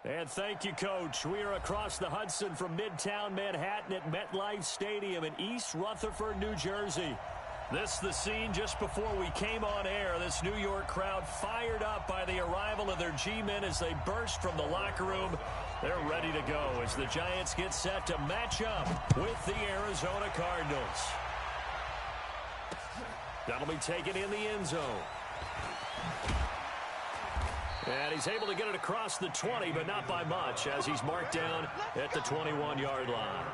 And thank you, Coach. We are across the Hudson from Midtown Manhattan at MetLife Stadium in East Rutherford, New Jersey. This is the scene just before we came on air. This New York crowd fired up by the arrival of their G-men as they burst from the locker room. They're ready to go as the Giants get set to match up with the Arizona Cardinals. That'll be taken in the end zone. And he's able to get it across the 20, but not by much, as he's marked down at the 21-yard line.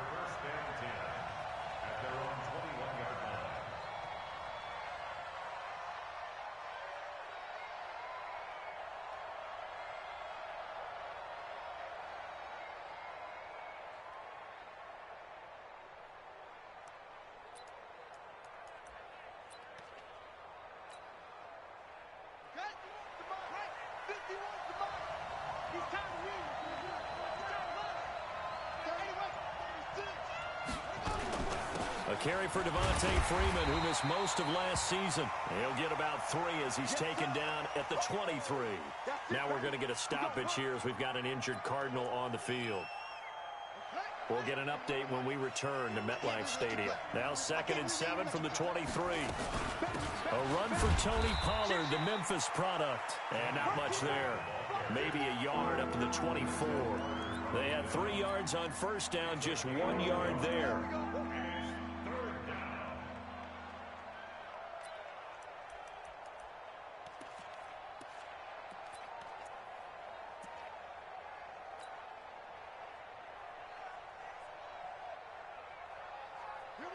A carry for Devontae Freeman, who missed most of last season. He'll get about 3 as he's taken down at the 23. Now we're going to get a stoppage here as we've got an injured Cardinal on the field. We'll get an update when we return to MetLife Stadium. Now 2nd and 7 from the 23. A run for Tony Pollard, the Memphis product. And not much there. Maybe a yard up to the 24. They had 3 yards on first down, just 1 yard there.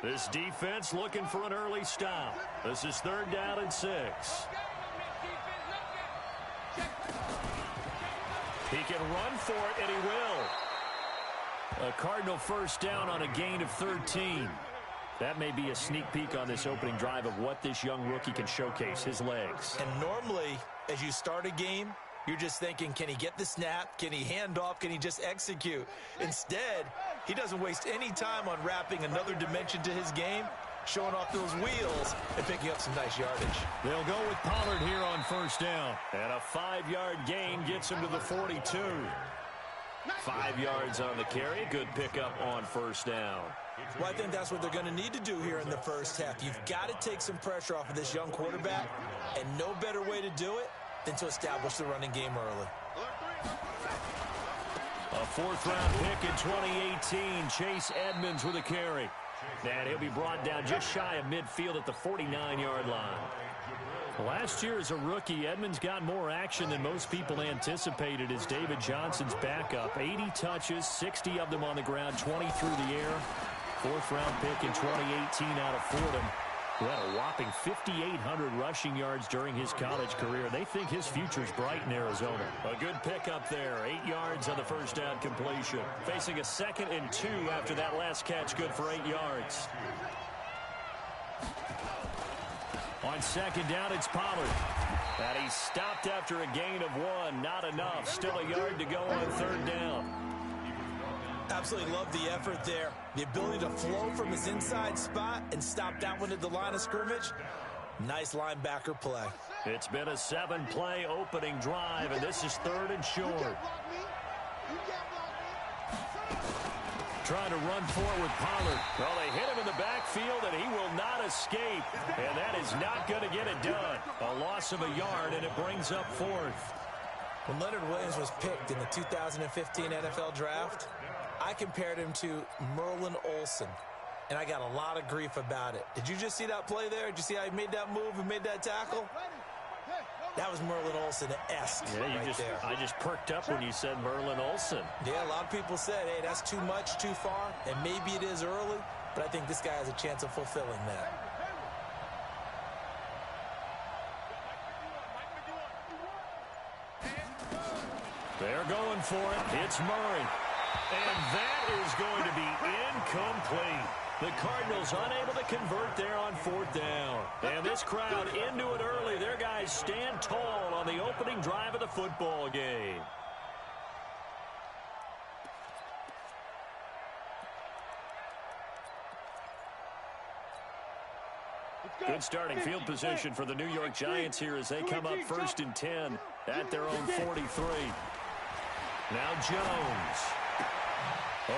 This defense looking for an early stop. This is 3rd down and 6. He can run for it, and he will. A Cardinal first down on a gain of 13. That may be a sneak peek on this opening drive of what this young rookie can showcase, his legs. And normally, as you start a game, you're just thinking, can he get the snap? Can he hand off? Can he just execute? Instead, he doesn't waste any time on wrapping another dimension to his game, showing off those wheels and picking up some nice yardage. They'll go with Pollard here on first down. And a 5-yard gain gets him to the 42. 5 yards on the carry. Good pickup on first down. Well, I think that's what they're going to need to do here in the first half. You've got to take some pressure off of this young quarterback, and no better way to do it than to establish the running game early. A 4th-round pick in 2018, Chase Edmonds with a carry. And he'll be brought down just shy of midfield at the 49-yard line. Last year as a rookie, Edmonds got more action than most people anticipated as David Johnson's backup. 80 touches, 60 of them on the ground, 20 through the air. 4th-round pick in 2018 out of Fordham, who had a whopping 5,800 rushing yards during his college career. They think his future's bright in Arizona. A good pickup there. 8 yards on the first down completion. Facing a 2nd and 2 after that last catch, good for 8 yards. On 2nd down, it's Pollard. And he stopped after a gain of 1. Not enough. Still a yard to go on 3rd down. Absolutely love the effort there. The ability to flow from his inside spot and stop that one at the line of scrimmage. Nice linebacker play. It's been a 7-play opening drive, and this is 3rd and short. Trying to run for it with Pollard. Well, they hit him in the backfield, and he will not escape. And that is not going to get it done. A loss of a yard, and it brings up 4th. When Leonard Williams was picked in the 2015 NFL Draft, I compared him to Merlin Olsen, and I got a lot of grief about it. Did you just see that play there? Did you see how he made that move and made that tackle? That was Merlin Olsen-esque there. I just perked up when you said Merlin Olsen. Yeah, a lot of people said, hey, that's too much, too far, and maybe it is early, but I think this guy has a chance of fulfilling that. They're going for it. It's Murray. And that is going to be incomplete. The Cardinals unable to convert there on 4th down. And this crowd into it early. Their guys stand tall on the opening drive of the football game. Good starting field position for the New York Giants here as they come up 1st and 10 at their own 43. Now Jones.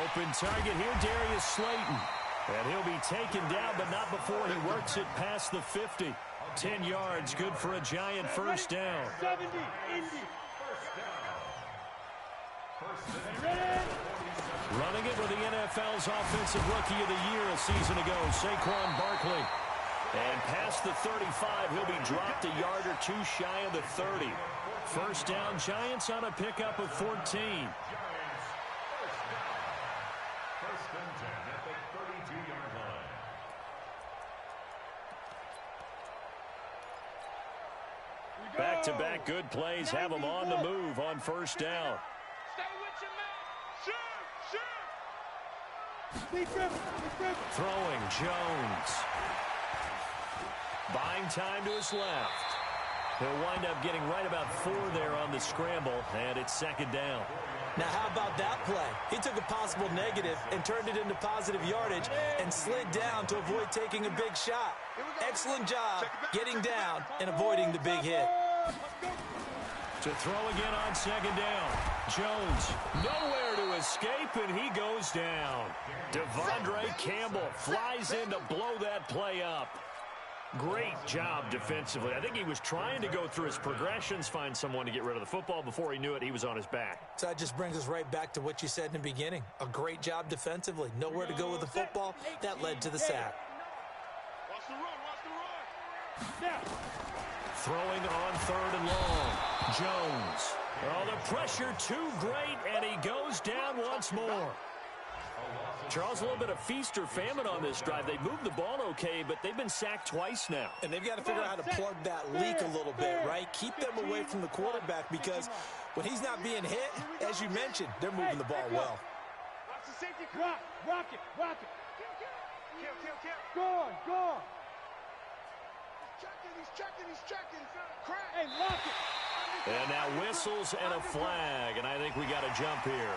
Open target here, Darius Slayton. And he'll be taken down, but not before he works it past the 50. 10 yards, good for a Giant first down. 70, Indy. Running it with the NFL's Offensive Rookie of the Year a season ago, Saquon Barkley. And past the 35, he'll be dropped a yard or two shy of the 30. First down, Giants on a pickup of 14. Back-to-back good plays have them on the move on first down. Stay with your man. Shoot. Throwing, Jones. Buying time to his left. He'll wind up getting right about 4 there on the scramble, and it's second down. Now, how about that play? He took a possible negative and turned it into positive yardage and slid down to avoid taking a big shot. Excellent job getting down and avoiding the big hit. To throw again on second down. Jones, nowhere to escape, and he goes down. Devondre Campbell flies in to blow that play up. Great job defensively. I think he was trying to go through his progressions, find someone to get rid of the football. Before he knew it, he was on his back. So that just brings us right back to what you said in the beginning. A great job defensively. Nowhere to go with the football. That led to the sack. Watch the run. Throwing on third and long. Jones. Oh, the pressure too great, and he goes down once more. Charles, a little bit of feast or famine on this drive. They moved the ball okay, but they've been sacked twice now. And they've got to figure out how to plug that leak a little bit, right? Keep them away from the quarterback because when he's not being hit, as you mentioned, they're moving the ball well. Watch the safety. Rock it. Kill. Go. He's checking. Crack. Hey, lock it. And now whistles and a flag, and I think we got a jump here.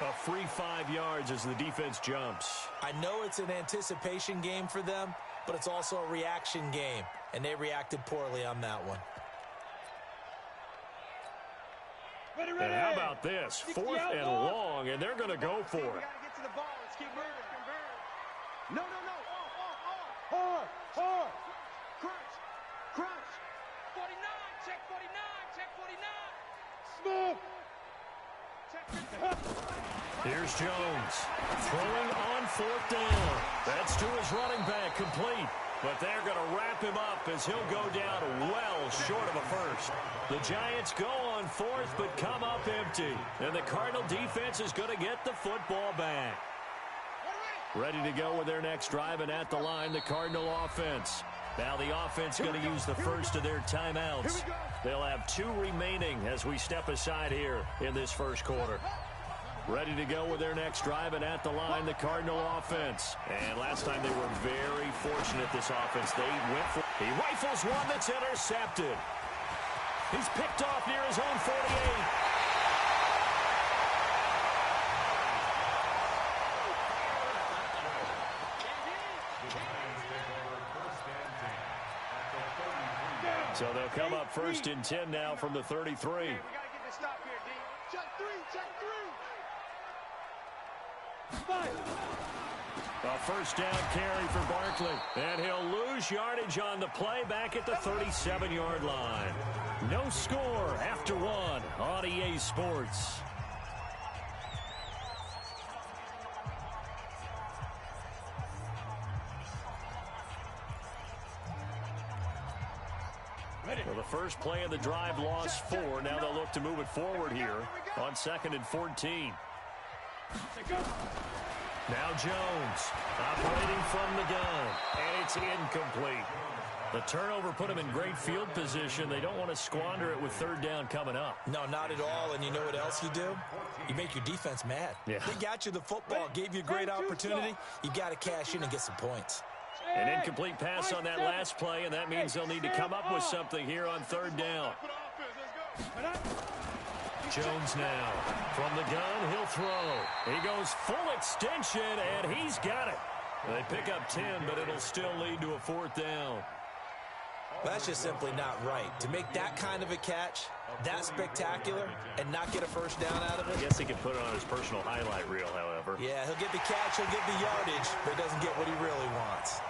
A free 5 yards as the defense jumps. I know it's an anticipation game for them, but it's also a reaction game, and they reacted poorly on that one. Ready. And how about this? 4th and long, and they're going to go for it. We got to get to the ball. Let's keep moving. No. Hard. Crunch. 49. Check 49. Smooth. Here's Jones. Throwing on 4th down. That's to his running back, complete. But they're going to wrap him up as he'll go down well short of a first. The Giants go on 4th but come up empty. And the Cardinal defense is going to get the football back. Ready to go with their next drive, and at the line, the Cardinal offense. Now the offense going to use the first of their timeouts. They'll have 2 remaining as we step aside here in this first quarter. Ready to go with their next drive, and at the line, the Cardinal offense. And last time they were very fortunate, this offense. He rifles one that's intercepted. He's picked off near his own 48. So they'll come up 1st and 10 now from the 33. We got to get this stop here, D. Check three. A first down carry for Barkley. And he'll lose yardage on the play back at the 37-yard line. No score after 1 on EA Sports. Well, the first play of the drive lost 4. Now they'll look to move it forward here on 2nd and 14. Now Jones operating from the gun, and it's incomplete. The turnover put them in great field position. They don't want to squander it with 3rd down coming up. No, not at all. And you know what else you do? You make your defense mad. Yeah. They got you the football, gave you a great opportunity. You got to cash in and get some points. An incomplete pass on that last play, and that means they'll need to come up with something here on 3rd down. Jones now. From the gun, he'll throw. He goes full extension, and he's got it. They pick up 10, but it'll still lead to a 4th down. That's just simply not right. To make that kind of a catch, that spectacular, and not get a first down out of it. I guess he can put it on his personal highlight reel, however. Yeah, he'll get the catch, he'll get the yardage, but doesn't get what he really wants.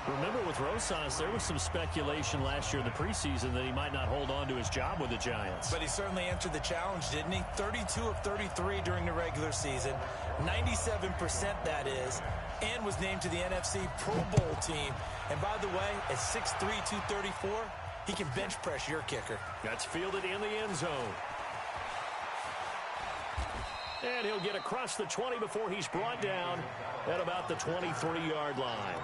Remember with Rosas, there was some speculation last year in the preseason that he might not hold on to his job with the Giants. But he certainly answered the challenge, didn't he? 32 of 33 during the regular season, 97% that is, and was named to the NFC Pro Bowl team. And by the way, at 6'3", 234, he can bench press your kicker. That's fielded in the end zone. And he'll get across the 20 before he's brought down at about the 23-yard line.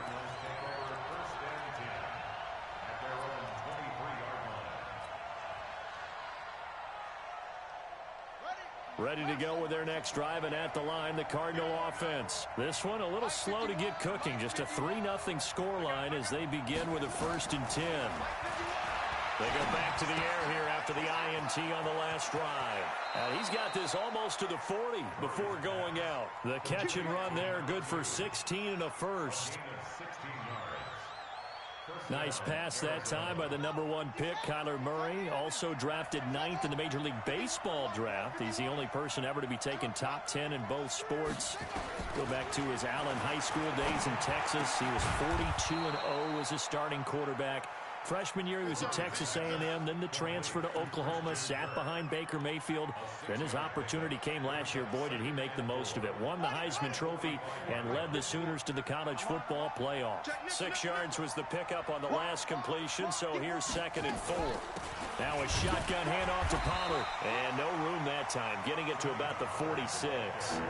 Ready to go with their next drive, and at the line, the Cardinal offense. This one a little slow to get cooking. Just a 3-0 scoreline as they begin with a 1st and 10. They go back to the air here after the INT on the last drive. And he's got this almost to the 40 before going out. The catch and run there, good for 16 and a first. Nice pass that time by the #1 pick, Kyler Murray. Also drafted 9th in the Major League Baseball draft. He's the only person ever to be taken top 10 in both sports. Go back to his Allen High School days in Texas. He was 42-0 as a starting quarterback. Freshman year, he was at Texas A&M, then the transfer to Oklahoma, sat behind Baker Mayfield. Then his opportunity came last year. Boy, did he make the most of it. Won the Heisman Trophy and led the Sooners to the college football playoff. 6 yards was the pickup on the last completion, so here's 2nd and 4. Now a shotgun handoff to Pollard, and no room that time, getting it to about the 46.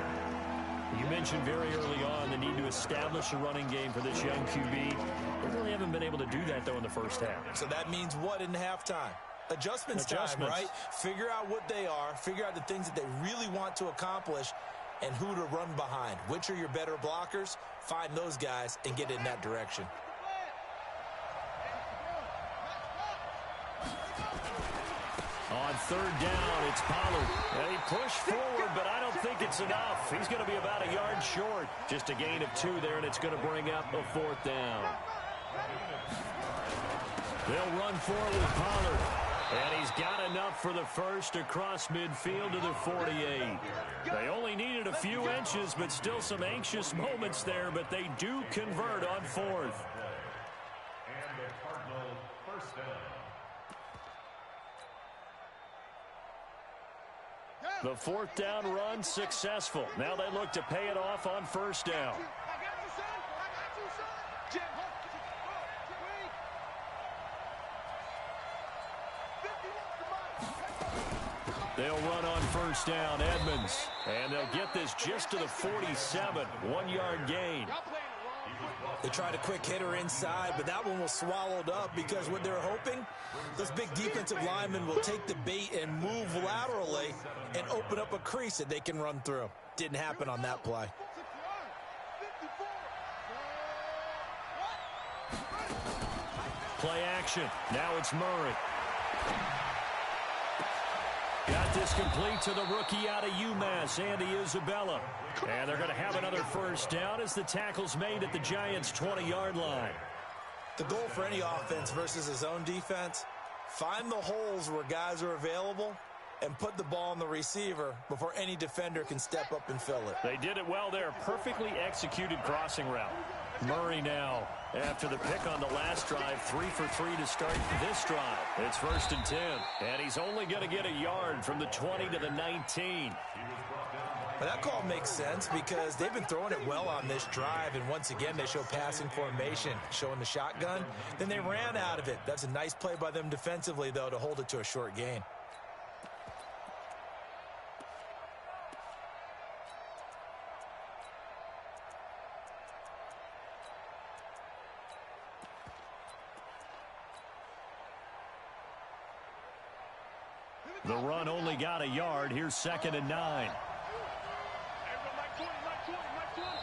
You mentioned very early on the need to establish a running game for this young QB. They really haven't been able to do that, though, in the first half. So that means what in halftime? Adjustments time, right? Figure out what they are, figure out the things that they really want to accomplish, and who to run behind. Which are your better blockers? Find those guys and get in that direction. On 3rd down, it's Pollard. And he pushed forward, but I don't think it's enough. He's going to be about a yard short. Just a gain of 2 there, and it's going to bring up a 4th down. They'll run forward with Pollard. And he's got enough for the first across midfield to the 48. They only needed a few inches, but still some anxious moments there, but they do convert on 4th. And the Cardinal first down. The 4th down run successful. Now they look to pay it off on 1st down. They'll run on 1st down, Edmonds. And they'll get this just to the 47, 1-yard gain. They tried a quick hitter inside, but that one was swallowed up because what they're hoping, those big defensive linemen will take the bait and move laterally and open up a crease that they can run through. Didn't happen on that play. Play action. Now it's Murray. Got this complete to the rookie out of UMass, Andy Isabella. And they're going to have another 1st down as the tackle's made at the Giants' 20-yard line. The goal for any offense versus a zone defense, find the holes where guys are available and put the ball on the receiver before any defender can step up and fill it. They did it well there. Perfectly executed crossing route. Murray now, after the pick on the last drive, 3 for 3 to start this drive. It's 1st and 10, and he's only going to get a yard from the 20 to the 19. But that call makes sense because they've been throwing it well on this drive, and once again they show passing formation, showing the shotgun. Then they ran out of it. That's a nice play by them defensively, though, to hold it to a short gain. The run only got a yard. Here's 2nd and 9.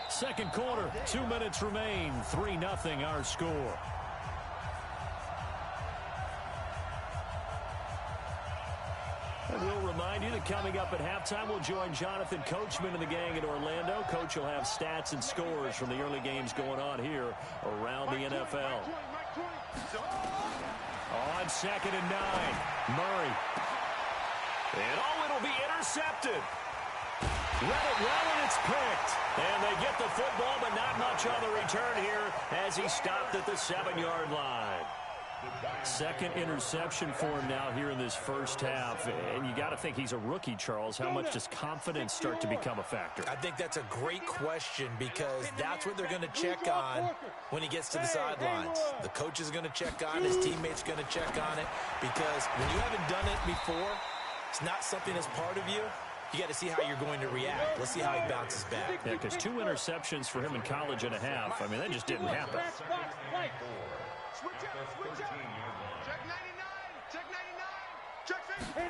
2nd quarter, 2 minutes remain. 3-0 our score. And we'll remind you that coming up at halftime, we'll join Jonathan Coachman and the gang in Orlando. Coach will have stats and scores from the early games going on here around the NFL. On 2nd and 9, Murray. And it'll be intercepted. Read it well, and it's picked. And they get the football, but not much on the return here as he stopped at the 7-yard line. Second interception for him now here in this first half. And you got to think he's a rookie, Charles. How much does confidence start to become a factor? I think that's a great question because that's what they're going to check on when he gets to the sidelines. The coach is going to check on it. His teammates going to check on it because when you haven't done it before, it's not something that's part of you. You got to see how you're going to react. Let's see how he bounces back. Yeah, because 2 interceptions for him in college and a half. I mean, that just didn't happen. Switch up. Check 99. Check 99. Check 50.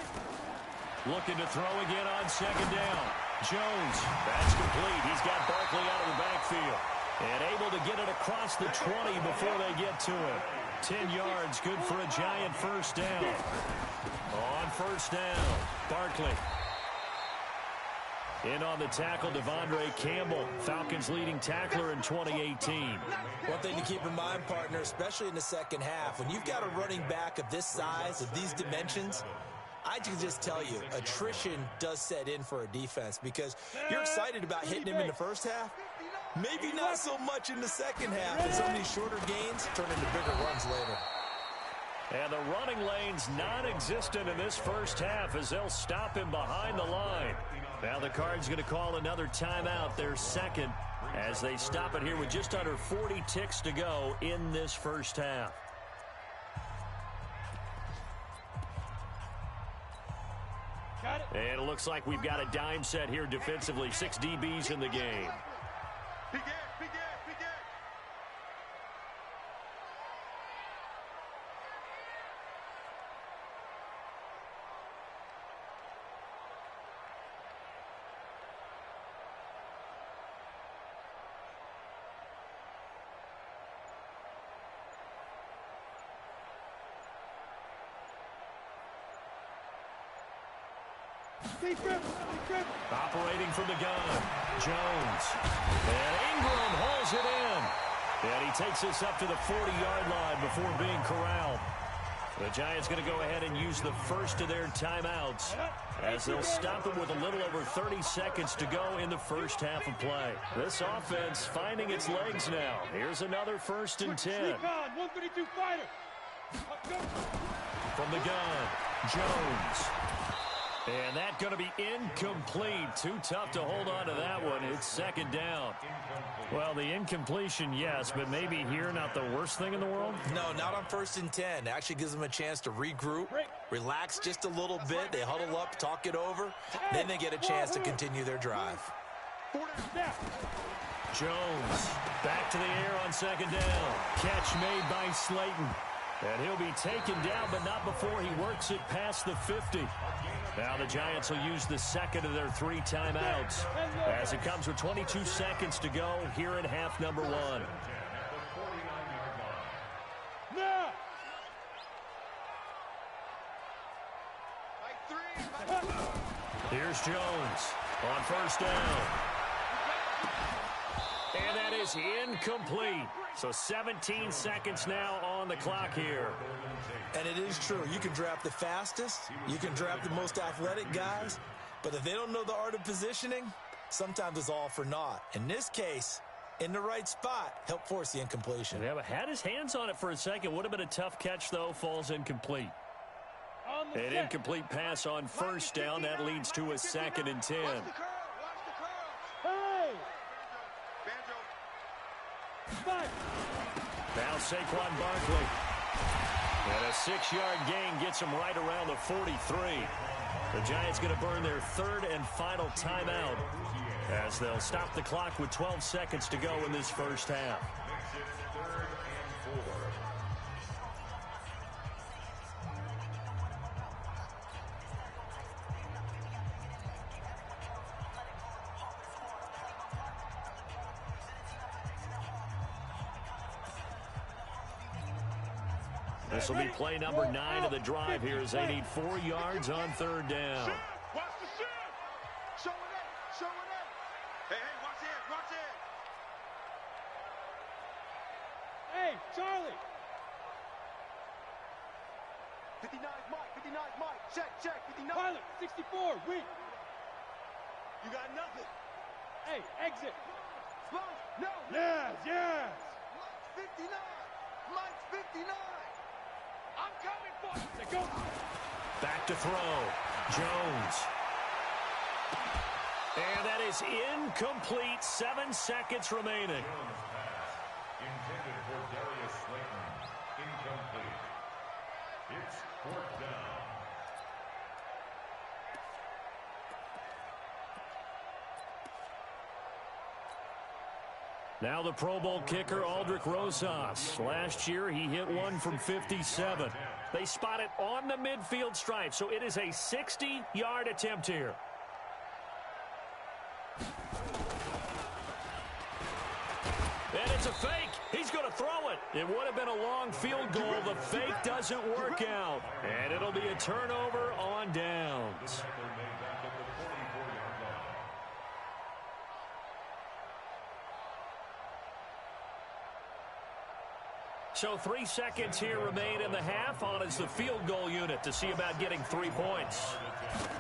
Looking to throw again on 2nd down. Jones, that's complete. He's got Barkley out of the backfield. And able to get it across the 20 before they get to it. 10 yards, good for a giant first down. On first down, Barkley. In on the tackle, Devondre Campbell, Falcons leading tackler in 2018. One thing to keep in mind, partner, especially in the second half, when you've got a running back of this size, of these dimensions, I can just tell you, attrition does set in for a defense because you're excited about hitting him in the first half. Maybe not so much in the second half, and some of these shorter gains turn into bigger runs later. And the running lane's non-existent in this first half as they'll stop him behind the line. Now the Cards going to call another timeout, their second, as they stop it here with just under 40 ticks to go in this first half. And it looks like we've got a dime set here defensively. 6 DBs in the game. Begin. Operating from the gun, Jones. And Ingram holds it in. And he takes this up to the 40-yard line before being corralled. The Giants going to go ahead and use the first of their timeouts as they'll stop him with a little over 30 seconds to go in the first half of play. This offense finding its legs now. Here's another 1st and 10. From the gun, Jones. And that's going to be incomplete. Too tough to hold on to that one. It's 2nd down. Well, the incompletion, yes, but maybe here not the worst thing in the world? No, not on 1st and 10. It actually gives them a chance to regroup, relax just a little bit. They huddle up, talk it over. Then they get a chance to continue their drive. Jones back to the air on 2nd down. Catch made by Slayton. And he'll be taken down, but not before he works it past the 50. Now the Giants will use the second of their 3 timeouts as it comes with 22 seconds to go here in half number 1. Here's Jones on 1st down. And that is incomplete. So 17 seconds now on the clock here. And it is true. You can draft the fastest. You can draft the most athletic guys. But if they don't know the art of positioning, sometimes it's all for naught. In this case, in the right spot, help force the incompletion. Yeah, but had his hands on it for a second. Would have been a tough catch, though. Falls incomplete. An incomplete pass on 1st down. That leads to a 2nd and 10. Now Saquon Barkley. And a 6-yard gain gets him right around the 43. The Giants going to burn their 3rd and final timeout as they'll stop the clock with 12 seconds to go in this first half. This will be play number 9 of the drive here as they need 4 yards on 3rd down. Watch the shit. Show it in. Hey, watch it. Hey, Charlie. 59, Mike. 59, Mike. Check, check. 59. Pilot, 64, weak. You got nothing. Hey, exit. Sponge, no. Yes, yes. Mike's 59. Mike's 59. I'm coming for you. Let's go. Back to throw. Jones. And that is incomplete. 7 seconds remaining. Intended for Darius Slayton. Incomplete. It's 4th down. Now the Pro Bowl kicker, Aldrich Rosas. Last year, he hit one from 57. They spot it on the midfield stripe, so it is a 60-yard attempt here. And it's a fake. He's going to throw it. It would have been a long field goal. The fake doesn't work out. And it'll be a turnover on downs. So 3 seconds here remain in the half. On is the field goal unit to see about getting 3 points.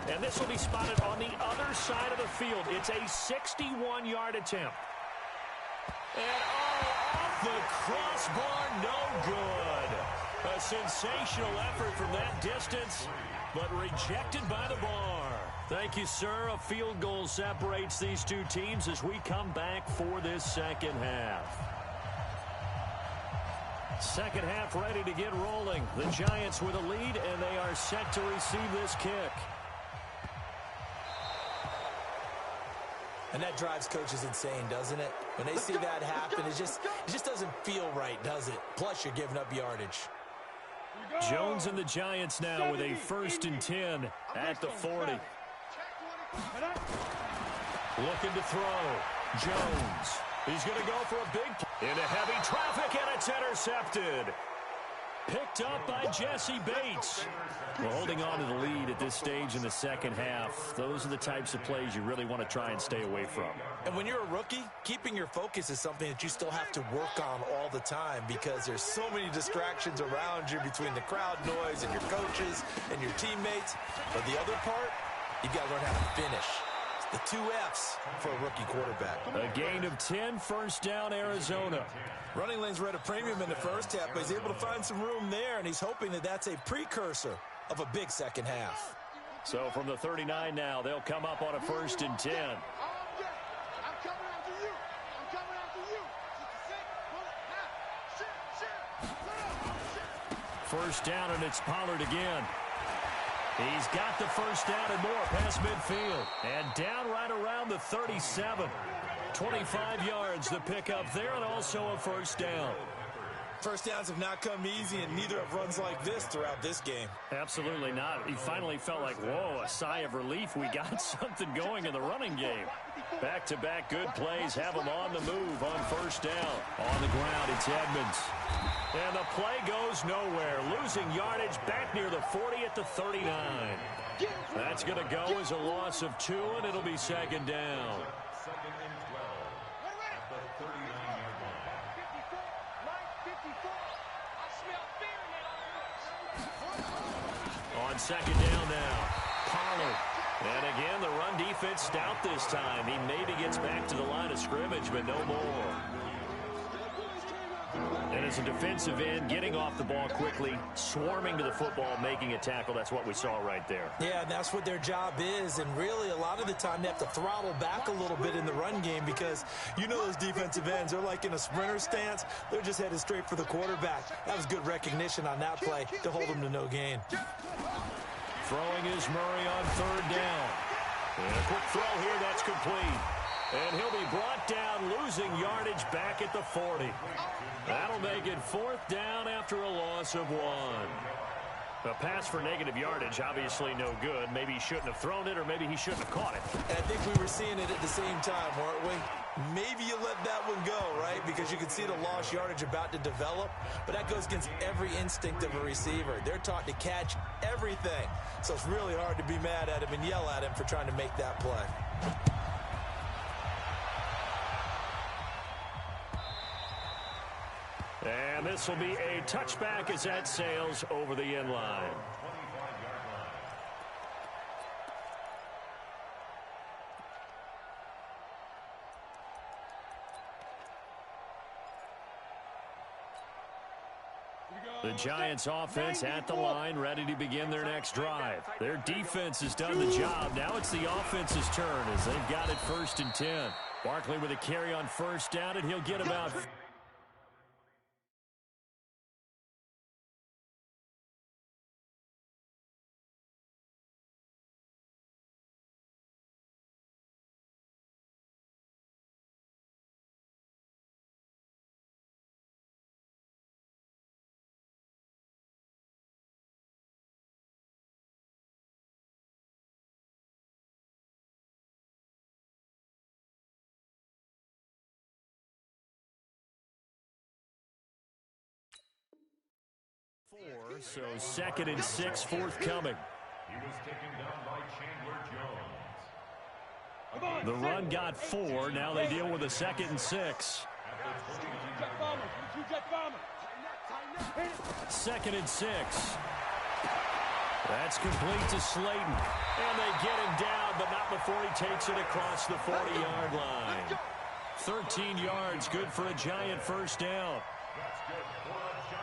And this will be spotted on the other side of the field. It's a 61-yard attempt. And off the crossbar, no good. A sensational effort from that distance, but rejected by the bar. Thank you, sir. A field goal separates these two teams as we come back for this second half. Second half ready to get rolling. The Giants with a lead, and they are set to receive this kick. And that drives coaches insane, doesn't it? When they see that happen, it just doesn't feel right, does it? Plus, you're giving up yardage. Jones and the Giants now with a 1st and 10 at the 40. Looking to throw. Jones. He's going to go for a big play. Into heavy traffic, and it's intercepted. Picked up by Jesse Bates. Well, holding on to the lead at this stage in the second half, those are the types of plays you really want to try and stay away from. And when you're a rookie, keeping your focus is something that you still have to work on all the time because there's so many distractions around you between the crowd noise and your coaches and your teammates. But the other part, you've got to learn how to finish. The 2 F's for a rookie quarterback. A gain of 10, 1st down, Arizona. Running lanes were at a premium in the first half, but he's able to find some room there, and he's hoping that that's a precursor of a big second half. So from the 39 now, they'll come up on a 1st and 10. I'm coming after you. I'm coming after you. 1st down, and it's Pollard again. He's got the 1st down and more past midfield. And down right around the 37. 25 yards the pickup there, and also a 1st down. 1st downs have not come easy, and neither have runs like this throughout this game. Absolutely not. He finally felt like, whoa, a sigh of relief. We got something going in the running game. Back-to-back good plays have him on the move on 1st down. On the ground, it's Edmonds. And the play goes nowhere. Losing yardage back near the 40 at the 39. That's going to go as a loss of 2, and it'll be 2nd down. 2nd and 12 at the 39-yard line. On 2nd down now, Pollard. And again, the run defense stout this time. He maybe gets back to the line of scrimmage, but no more. And as a defensive end, getting off the ball quickly, swarming to the football, making a tackle. That's what we saw right there. Yeah, and that's what their job is. And really, a lot of the time, they have to throttle back a little bit in the run game because you know those defensive ends, they're like in a sprinter stance. They're just headed straight for the quarterback. That was good recognition on that play to hold them to no gain. Throwing is Murray on 3rd down. And a quick throw here, that's complete. And he'll be brought down, losing yardage back at the 40. That'll make it 4th down after a loss of 1. A pass for negative yardage, obviously no good. Maybe he shouldn't have thrown it, or maybe he shouldn't have caught it. And I think we were seeing it at the same time, weren't we? Maybe you let that one go, right? Because you can see the lost yardage about to develop. But that goes against every instinct of a receiver. They're taught to catch everything. So it's really hard to be mad at him and yell at him for trying to make that play. And And this will be a touchback as that sails over the end line. The Giants offense at the line, ready to begin their next drive. Their defense has done the job. Now it's the offense's turn as they've got it 1st and 10. Barkley with a carry on 1st down, and he'll get about... So 2nd and 6 forthcoming. He was taken down by Chandler Jones. The run got 4. Now they deal with a 2nd and 6. 2nd and 6. That's complete to Slayton. And they get him down, but not before he takes it across the 40-yard line. 13 yards, good for a Giant 1st down. That's good for the Giants.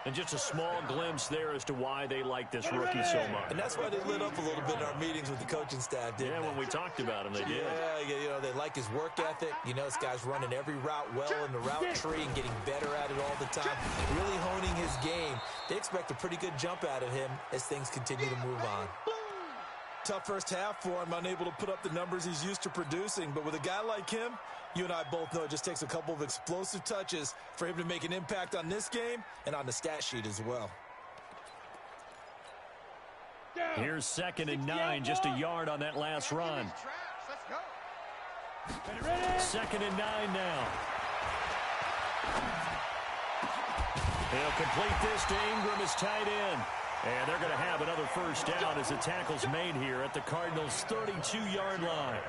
And just a small glimpse there as to why they like this rookie so much. And that's why they lit up a little bit in our meetings with the coaching staff, didn't they? When we talked about him, they did. Yeah, you know, they like his work ethic. You know, this guy's running every route well in the route tree and getting better at it all the time, really honing his game. They expect a pretty good jump out of him as things continue to move on. Tough first half for him, unable to put up the numbers he's used to producing. But with a guy like him, you and I both know it just takes a couple of explosive touches for him to make an impact on this game and on the stat sheet as well. Here's 2nd and 9, just a yard on that last run. 2nd and 9 now. He'll complete this to Ingram as tight end. And they're going to have another 1st down as the tackle's made here at the Cardinals' 32-yard line.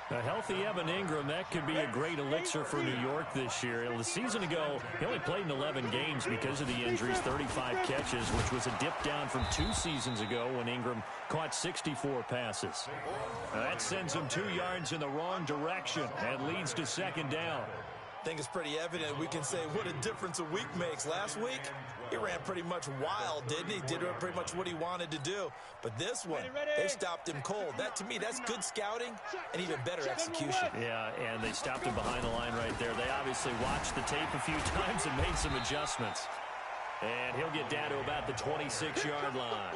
A healthy Evan Ingram, that could be a great elixir for New York this year. The season ago, he only played in 11 games because of the injuries, 35 catches, which was a dip down from 2 seasons ago when Ingram caught 64 passes. That sends him 2 yards in the wrong direction and leads to 2nd down. I think it's pretty evident. We can say what a difference a week makes. Last week, he ran pretty much wild, didn't he? Did pretty much what he wanted to do. But this one, they stopped him cold. That, to me, that's good scouting and even better execution. Yeah, and they stopped him behind the line right there. They obviously watched the tape a few times and made some adjustments. And he'll get down to about the 26-yard line.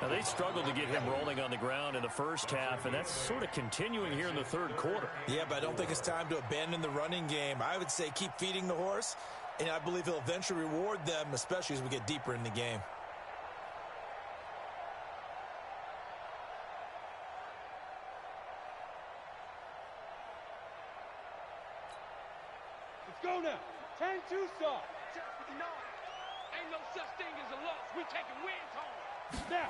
Now, they struggled to get him rolling on the ground in the first half, and that's sort of continuing here in the 3rd quarter. Yeah, but I don't think it's time to abandon the running game. I would say keep feeding the horse, and I believe he'll eventually reward them, especially as we get deeper in the game. Let's go now. 10-2 start. Ain't no such thing as a loss. We taking wins home. Now.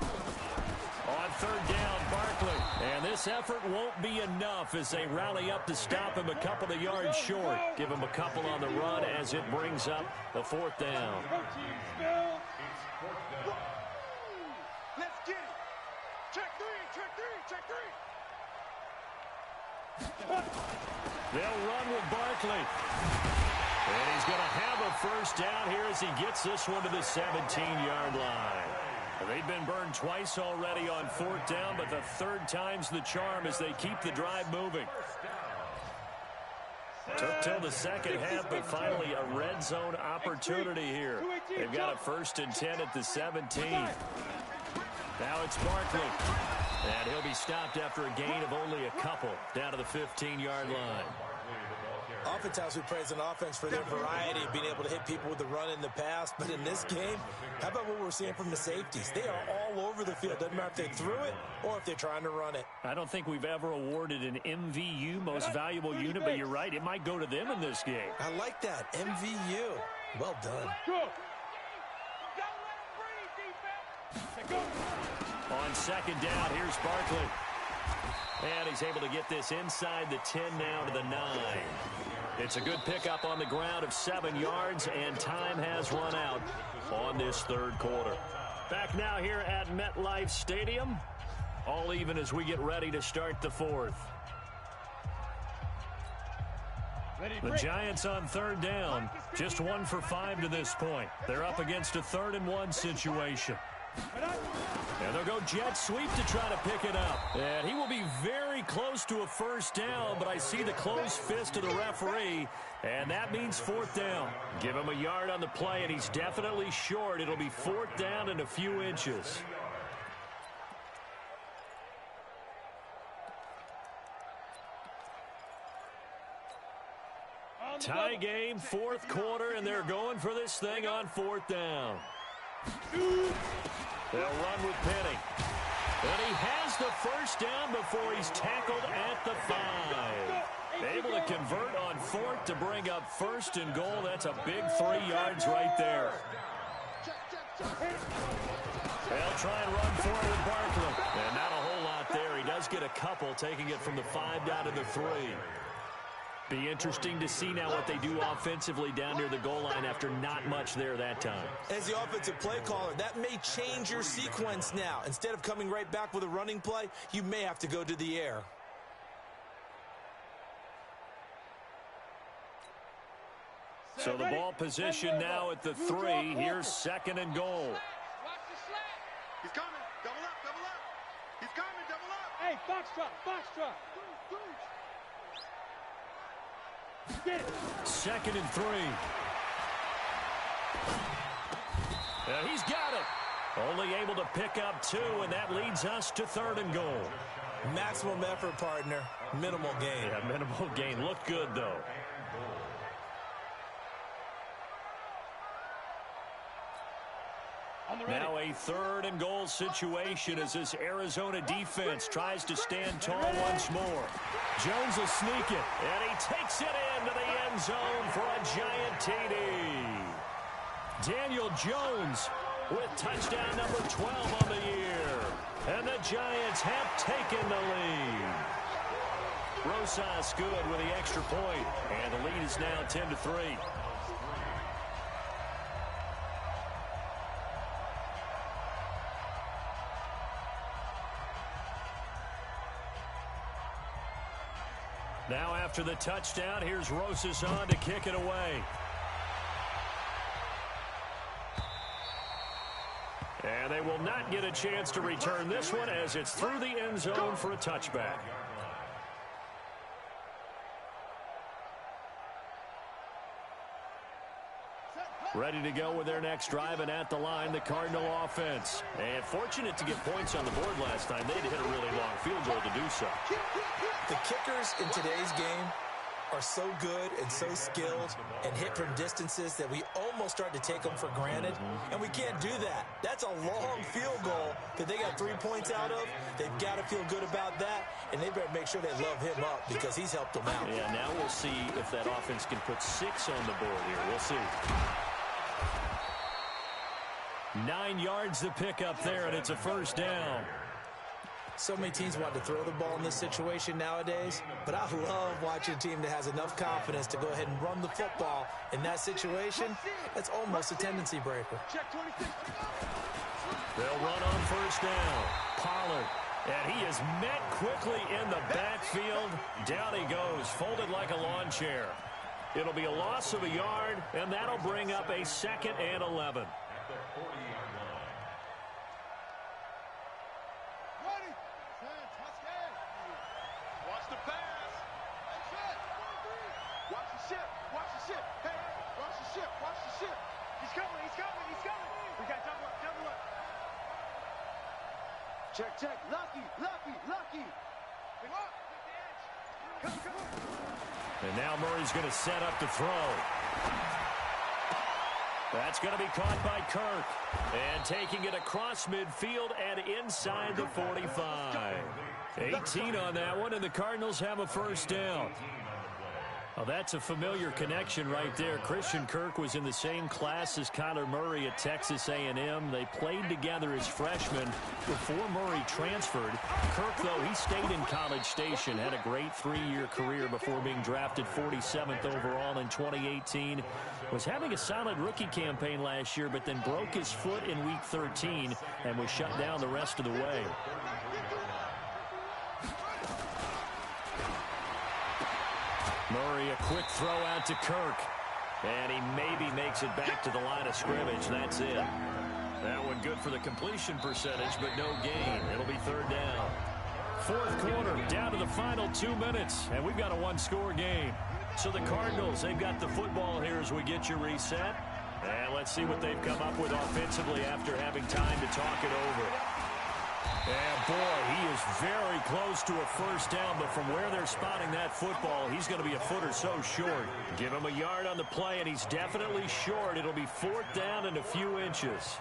On 3rd down, Barkley. And this effort won't be enough as they rally up to stop him a couple of yards short. Give him a couple on the run as it brings up the 4th down. Let's get it. Check 3, check 3, check 3. They'll run with Barkley. And he's going to have a 1st down here as he gets this one to the 17-yard line. They've been burned twice already on 4th down, but the 3rd time's the charm as they keep the drive moving. Took till the 2nd half, but finally a red zone opportunity here. They've got a 1st and 10 at the 17. Now it's Barkley. And he'll be stopped after a gain of only a couple down to the 15-yard line. Oftentimes we praise an offense for their variety of being able to hit people with the run in the past. But in this game, how about what we're seeing from the safeties? They are all over the field. Doesn't matter if they threw it or if they're trying to run it. I don't think we've ever awarded an MVU, most valuable unit, but you're right. It might go to them in this game. I like that. MVU. Well done. Go. On 2nd down, here's Barkley. And he's able to get this inside the 10 now to the 9. It's a good pickup on the ground of 7 yards, and time has run out on this third quarter. Back now here at MetLife Stadium. All even as we get ready to start the fourth. The Giants on third down, just 1 for 5 to this point. They're up against a 3rd-and-1 situation. And they'll go jet sweep to try to pick it up. And he will be very close to a first down, but I see the closed fist of the referee, and that means 4th down. Give him a yard on the play, and he's definitely short. It'll be 4th down and a few inches. Tie game, 4th quarter, and they're going for this thing on 4th down. They'll run with Penny. And he has the first down before he's tackled at the 5. Able to convert on 4th to bring up 1st and goal. That's a big 3 yards right there. They'll try and run forward Barkley. And not a whole lot there. He does get a couple, taking it from the 5 down to the 3. Be interesting to see now what they do offensively down near the goal line after not much there that time. As the offensive play caller, that may change your sequence now. Instead of coming right back with a running play, you may have to go to the air. So the ball position now at the 3. Here's 2nd and goal. He's coming. Double up, double up. He's coming, double up. Hey, foxtrot, foxtrot. 2nd and 3. And he's got it. Only able to pick up 2, and that leads us to 3rd and goal. Maximum effort, partner. Minimal gain. Yeah, minimal gain. Looked good, though. Now a 3rd and goal situation as this Arizona defense tries to stand tall once more. Jones will sneak it, and he takes it into the end zone for a giant TD. Daniel Jones with touchdown number 12 on the year. And the Giants have taken the lead. Rosas good with the extra point, and the lead is now 10-3. Now after the touchdown, here's Rosas on to kick it away. And they will not get a chance to return this one as it's through the end zone for a touchback. Ready to go with their next drive, and at the line, the Cardinal offense. And fortunate to get points on the board last time. They had to hit a really long field goal to do so. The kickers in today's game are so good and so skilled and hit from distances that we almost start to take them for granted. And we can't do that. That's a long field goal that they got 3 points out of. They've got to feel good about that, and they better make sure they love him up because he's helped them out. Yeah, now we'll see if that offense can put 6 on the board here. We'll see. 9 yards to pick up there, and it's a first down. So many teams want to throw the ball in this situation nowadays, but I love watching a team that has enough confidence to go ahead and run the football in that situation. That's almost a tendency breaker. They'll run on first down. Pollard, and he is met quickly in the backfield. Down he goes, folded like a lawn chair. It'll be a loss of a yard, and that'll bring up a 2nd and 11. Check, check. Lucky, lucky, lucky. Come on. Come, come on. And now Murray's going to set up to throw. That's going to be caught by Kirk. And taking it across midfield and inside the 45. 18 on that one, and the Cardinals have a first down. Well, that's a familiar connection right there. Christian Kirk was in the same class as Kyler Murray at Texas A&M. They played together as freshmen before Murray transferred. Kirk, though, he stayed in College Station, had a great 3-year career before being drafted 47th overall in 2018. Was having a solid rookie campaign last year, but then broke his foot in Week 13 and was shut down the rest of the way. Murray, a quick throw out to Kirk. And he maybe makes it back to the line of scrimmage. That's it. That one good for the completion percentage, but no gain. It'll be third down. Fourth quarter, down to the final 2 minutes, and we've got a one-score game. So the Cardinals, they've got the football here as we get you reset. And let's see what they've come up with offensively after having time to talk it over. And, boy, he is very close to a first down, but from where they're spotting that football, he's going to be a foot or so short. Give him a yard on the play, and he's definitely short. It'll be fourth down and a few inches.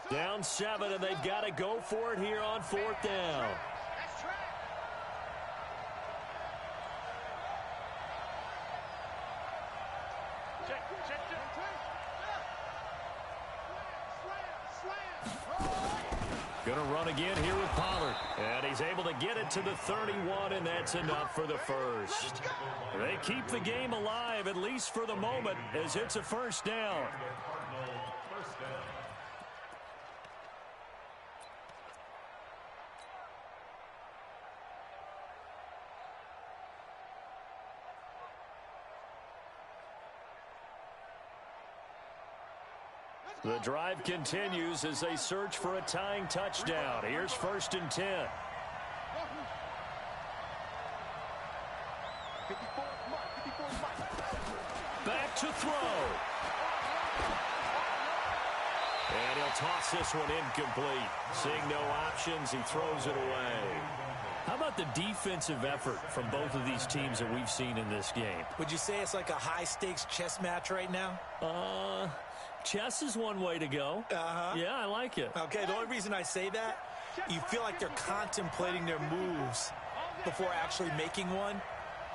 Down 7, and they've got to go for it here on fourth down. Going to run again here with Pollard. And he's able to get it to the 31, and that's enough for the first. They keep the game alive, at least for the moment, as it's a first down. The drive continues as they search for a tying touchdown. Here's first and 10. Back to throw. And he'll toss this one incomplete. Seeing no options, he throws it away. How about the defensive effort from both of these teams that we've seen in this game? Would you say it's like a high-stakes chess match right now? Chess is one way to go. Yeah, I like it. Okay, the only reason I say that, you feel like they're contemplating their moves before actually making one,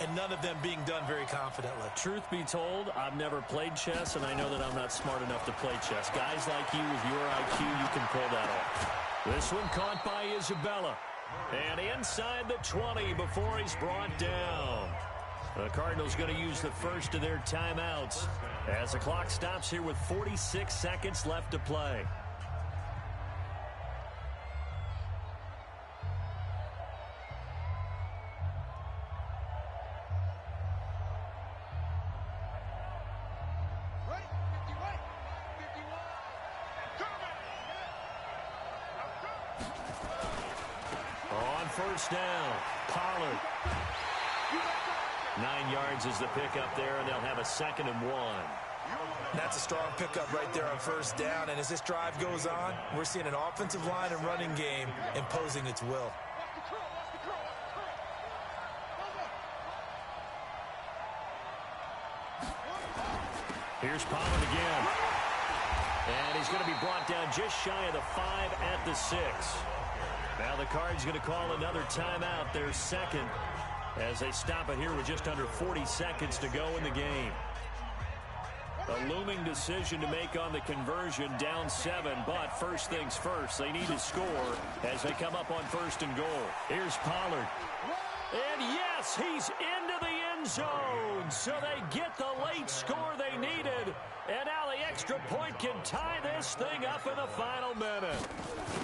and none of them being done very confidently. Truth be told, I've never played chess, and I know that I'm not smart enough to play chess. Guys like you with your IQ, you can pull that off. This one caught by Isabella. And inside the 20 before he's brought down. The Cardinals going to use the first of their timeouts as the clock stops here with 46 seconds left to play. On first down, Pollard. 9 yards is the pickup there, and they'll have a 2nd and 1. That's a strong pickup right there on first down, and as this drive goes on, we're seeing an offensive line and running game imposing its will. Here's Pollard again. And he's going to be brought down just shy of the 5 at the 6. Now the Cards going to call another timeout, their second, as they stop it here with just under 40 seconds to go in the game. A looming decision to make on the conversion, down 7, but first things first, they need to score as they come up on 1st and goal. Here's Pollard. And yes, he's into the end zone, so they get the late score they needed. And now the extra point can tie this thing up in the final minute.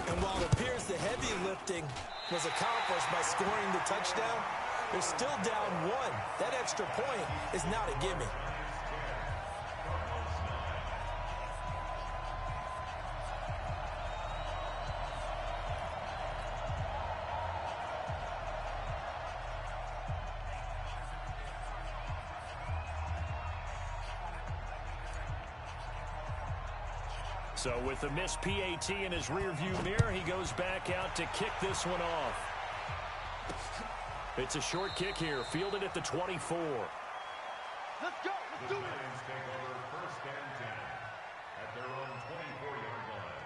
And while it appears the heavy lifting was accomplished by scoring the touchdown, they're still down 1. That extra point is not a gimme. So with the missed PAT in his rearview mirror, he goes back out to kick this one off. It's a short kick here, fielded at the 24. Let's go. Let's do it. Lions take over 1st and 10 at their own 24-yard line.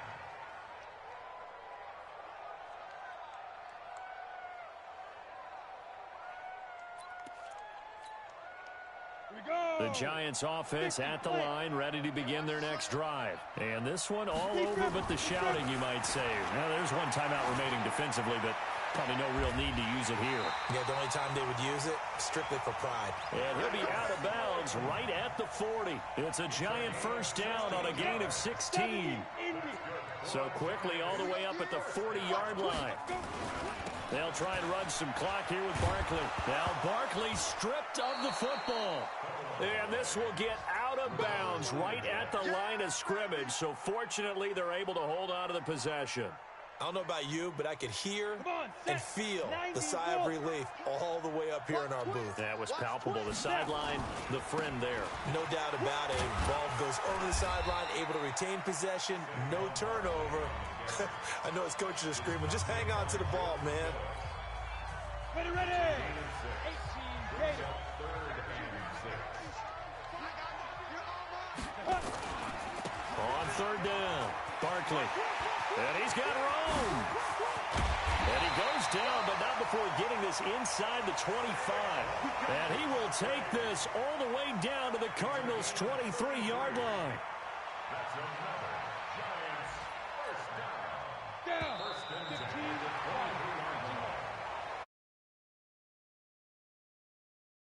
Here we go. The Giants offense at the line, ready to begin their next drive. And this one all over but the shouting, you might say. Now, there's one timeout remaining defensively, but probably no real need to use it here. Yeah, the only time they would use it, strictly for pride. And he'll be out of bounds right at the 40. It's a Giant first down on a gain of 16. So quickly all the way up at the 40-yard line. They'll try and run some clock here with Barkley. Now Barkley stripped of the football. And this will get out of bounds right at the line of scrimmage. So fortunately, they're able to hold on to the possession. I don't know about you, but I could hear and feel the sigh of relief all the way up here in our booth. That was palpable. The sideline, the friend there. No doubt about it. Ball goes over the sideline, able to retain possession, no turnover. I know his coaches are screaming, just hang on to the ball, man. Ready, ready. 18 Gators. On 3rd down, Barkley. And he's got room. And he goes down, but not before getting this inside the 25. And he will take this all the way down to the Cardinals' 23-yard line. That's another